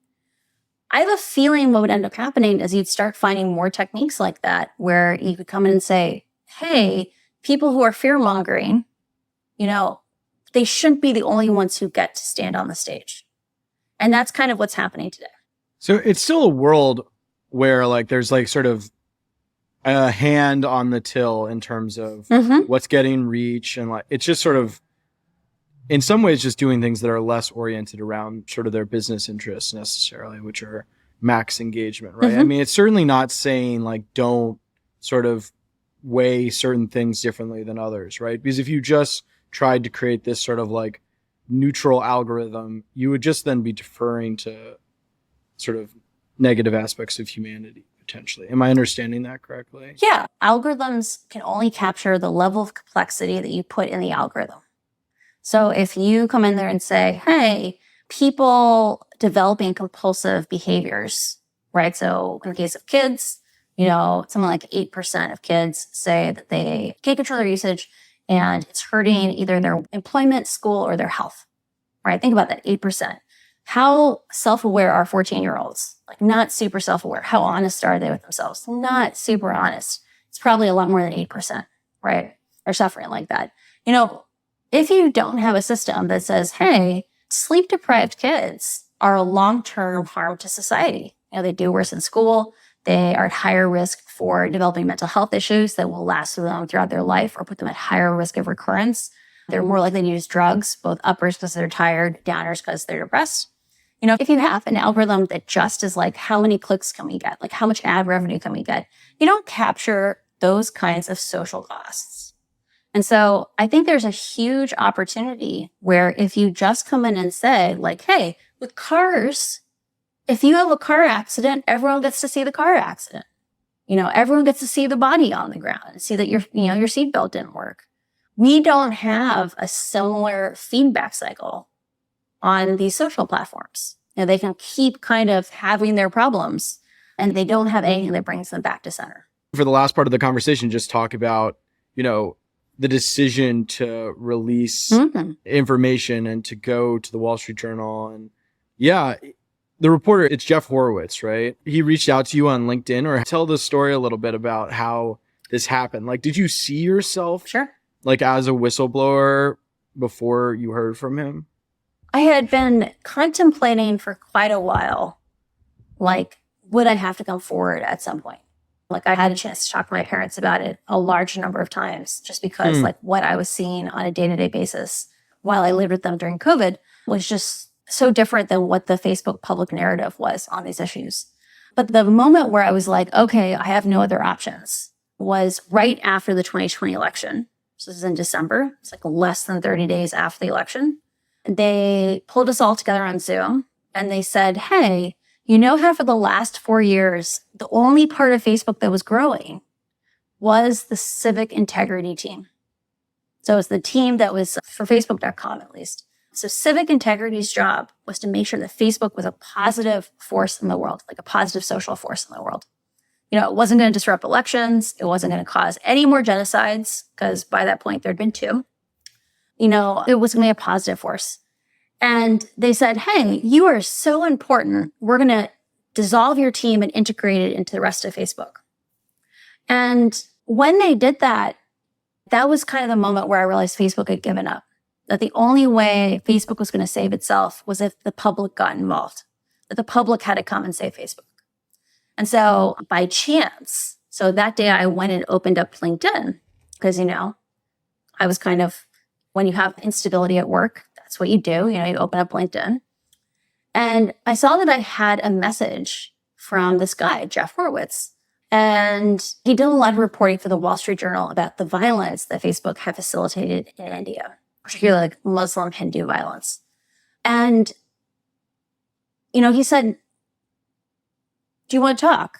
I have a feeling what would end up happening is you'd start finding more techniques like that where you could come in and say, hey, people who are fear-mongering, they shouldn't be the only ones who get to stand on the stage. And that's kind of what's happening today. So it's still a world where like there's like sort of a hand on the till in terms of what's getting reach, and like it's just sort of in some ways just doing things that are less oriented around sort of their business interests necessarily, which are max engagement, right? I mean, it's certainly not saying like don't sort of weigh certain things differently than others, right? Because if you just tried to create this sort of like neutral algorithm, you would just then be deferring to sort of negative aspects of humanity. Potentially. Am I understanding that correctly? Yeah. Algorithms can only capture the level of complexity that you put in the algorithm. So if you come in there and say, hey, people developing compulsive behaviors, right? So in the case of kids, something like 8% of kids say that they can't control their usage and it's hurting either their employment, school, or their health, right? Think about that, 8%. How self-aware are 14-year-olds? Like not super self-aware. How honest are they with themselves? Not super honest. It's probably a lot more than 8%, right? Are suffering like that. If you don't have a system that says, hey, sleep-deprived kids are a long-term harm to society. They do worse in school. They are at higher risk for developing mental health issues that will last with them throughout their life or put them at higher risk of recurrence. They're more likely to use drugs, both uppers because they're tired, downers because they're depressed. If you have an algorithm that just is like, how many clicks can we get? Like, how much ad revenue can we get? You don't capture those kinds of social costs. And so I think there's a huge opportunity where if you just come in and say like, hey, with cars, if you have a car accident, everyone gets to see the car accident. Everyone gets to see the body on the ground and see that your seatbelt didn't work. We don't have a similar feedback cycle on these social platforms. They can keep kind of having their problems and they don't have anything that brings them back to center. For the last part of the conversation, just talk about, the decision to release information and to go to the Wall Street Journal. And yeah, the reporter, it's Jeff Horowitz, right? He reached out to you on LinkedIn, or tell the story a little bit about how this happened. Like, did you see yourself Sure. like as a whistleblower before you heard from him? I had been contemplating for quite a while, like, would I have to come forward at some point? Like, I had a chance to talk to my parents about it a large number of times, just because like what I was seeing on a day-to-day basis while I lived with them during COVID was just so different than what the Facebook public narrative was on these issues. But the moment where I was like, okay, I have no other options, was right after the 2020 election. So this is in December. It's like less than 30 days after the election. They pulled us all together on Zoom and they said, hey, you know how for the last 4 years, the only part of Facebook that was growing was the civic integrity team. So it's the team that was for Facebook.com at least. So civic integrity's job was to make sure that Facebook was a positive force in the world, like a positive social force in the world. You know, it wasn't going to disrupt elections. It wasn't going to cause any more genocides, because by that point there'd been 2. You know, it was going to be a positive force. And they said, hey, you are so important. We're going to dissolve your team and integrate it into the rest of Facebook. And when they did that, that was kind of the moment where I realized Facebook had given up. That the only way Facebook was going to save itself was if the public got involved. That the public had to come and save Facebook. And so by chance, so that day I went and opened up LinkedIn because, you know, I was kind of, when you have instability at work, that's what you do. You know, you open up LinkedIn. And I saw that I had a message from this guy, Jeff Horowitz. And he did a lot of reporting for the Wall Street Journal about the violence that Facebook had facilitated in India, particularly like Muslim Hindu violence. And, you know, he said, do you want to talk?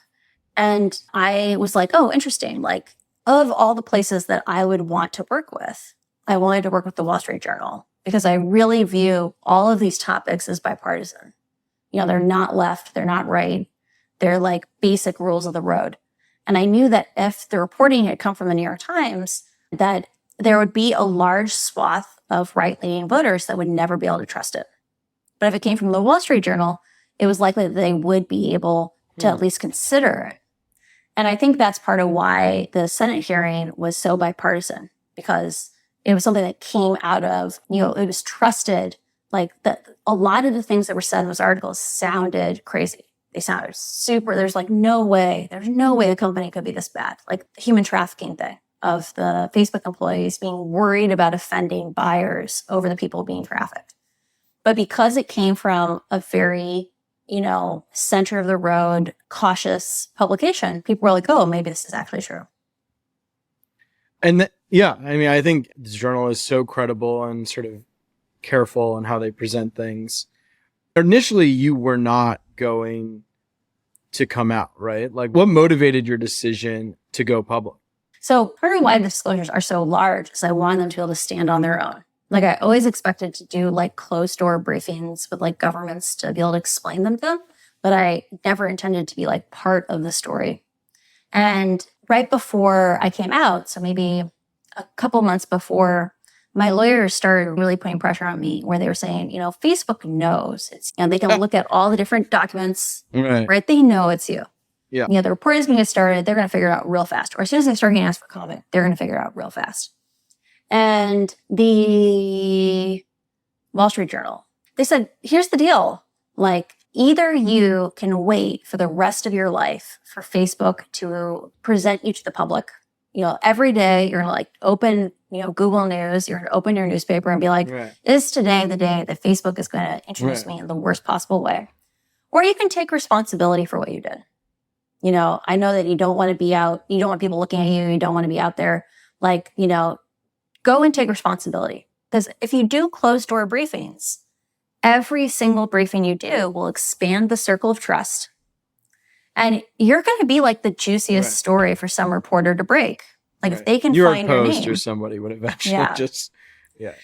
And I was like, oh, interesting. Like, of all the places that I would want to work with, I wanted to work with the Wall Street Journal because I really view all of these topics as bipartisan. You know, they're not left, they're not right. They're like basic rules of the road. And I knew that if the reporting had come from the New York Times, that there would be a large swath of right-leaning voters that would never be able to trust it. But if it came from the Wall Street Journal, it was likely that they would be able to at least consider it. And I think that's part of why the Senate hearing was so bipartisan, because it was something that came out of, you know, it was trusted. Like a lot of the things that were said in those articles sounded crazy. They sounded super, there's no way the company could be this bad. Like the human trafficking thing of the Facebook employees being worried about offending buyers over the people being trafficked. But because it came from a very, you know, center of the road, cautious publication, people were like, oh, maybe this is actually true. And yeah, I mean, I think this journal is so credible and sort of careful in how they present things. Initially, you were not going to come out, right? Like, what motivated your decision to go public? So part of why the disclosures are so large is I wanted them to be able to stand on their own. Like, I always expected to do like closed door briefings with like governments to be able to explain them to them, but I never intended to be like part of the story. And right before I came out, so maybe a couple months before, my lawyers started really putting pressure on me where they were saying, you know, Facebook knows it's, you know, they can look at all the different documents, right? They know it's you. Yeah. You know, the report is going to get started. They're going to figure it out real fast. Or as soon as they start getting asked for comment, they're going to figure it out real fast. And the Wall Street Journal, they said, here's the deal. Like, either you can wait for the rest of your life for Facebook to present you to the public. You know, every day you're going to like open, you know, Google News, you're going to open your newspaper and be like, is today the day that Facebook is going to introduce me in the worst possible way? Or you can take responsibility for what you did. You know, I know that you don't want to be out, you don't want people looking at you, you don't want to be out there. Like, you know, go and take responsibility. Because if you do closed door briefings, every single briefing you do will expand the circle of trust. And you're going to be like the juiciest story for some reporter to break. Like if they can find your name. Post or somebody would eventually just.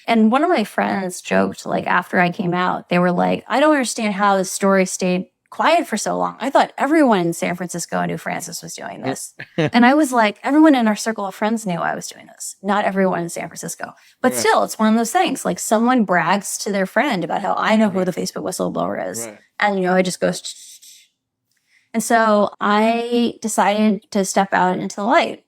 And one of my friends joked, like after I came out, they were like, I don't understand how this story stayed quiet for so long. I thought everyone in San Francisco knew Francis was doing this. And I was like, everyone in our circle of friends knew I was doing this. Not everyone in San Francisco. But still, it's one of those things. Like someone brags to their friend about how I know who the Facebook whistleblower is. And, you know, it just goes. And so I decided to step out into the light.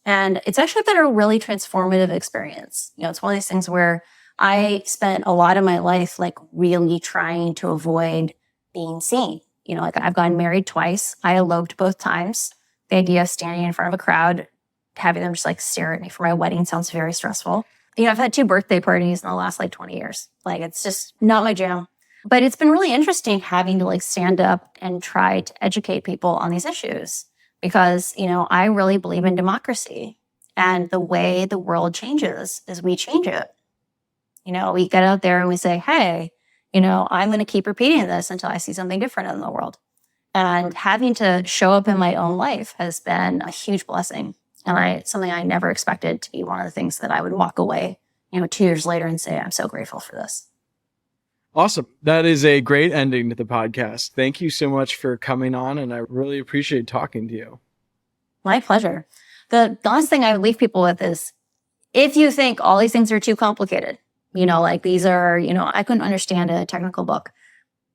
And it's actually been a really transformative experience. You know, it's one of these things where I spent a lot of my life like really trying to avoid being seen. Like I've gotten married twice. I eloped both times. The idea of standing in front of a crowd, having them just like stare at me for my wedding sounds very stressful. I've had 2 birthday parties in the last like 20 years. Like it's just not my jam. But it's been really interesting having to like stand up and try to educate people on these issues because, I really believe in democracy. And the way the world changes is we change it. We get out there and we say, hey, I'm going to keep repeating this until I see something different in the world. And having to show up in my own life has been a huge blessing. And something I never expected to be one of the things that I would walk away, 2 years later and say, I'm so grateful for this. Awesome. That is a great ending to the podcast. Thank you so much for coming on, and I really appreciate talking to you. My pleasure. The last thing I would leave people with is, if you think all these things are too complicated, like these are, I couldn't understand a technical book.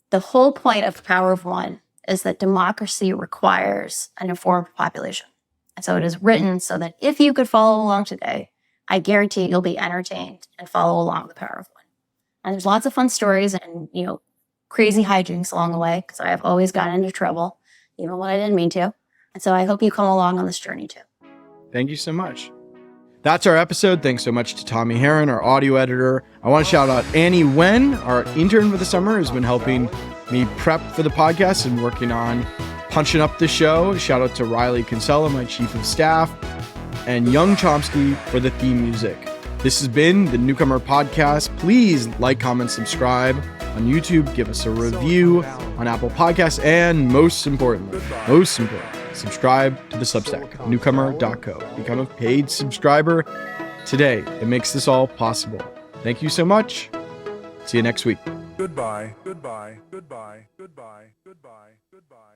The whole point of the Power of One is that democracy requires an informed population. And so it is written so that if you could follow along today, I guarantee you'll be entertained and follow along the Power of One. And there's lots of fun stories and, crazy hijinks along the way, because I have always gotten into trouble, even when I didn't mean to. And so I hope you come along on this journey too. Thank you so much. That's our episode. Thanks so much to Tommy Heron, our audio editor. I want to shout out Annie Wen, our intern for the summer, who's been helping me prep for the podcast and working on punching up the show. Shout out to Riley Kinsella, my chief of staff, and Young Chomsky for the theme music. This has been the Newcomer Podcast. Please like, comment, subscribe on YouTube. Give us a review on Apple Podcasts. And most importantly, subscribe to the Substack, newcomer.co. Become a paid subscriber today. It makes this all possible. Thank you so much. See you next week. Goodbye, goodbye, goodbye, goodbye, goodbye, goodbye.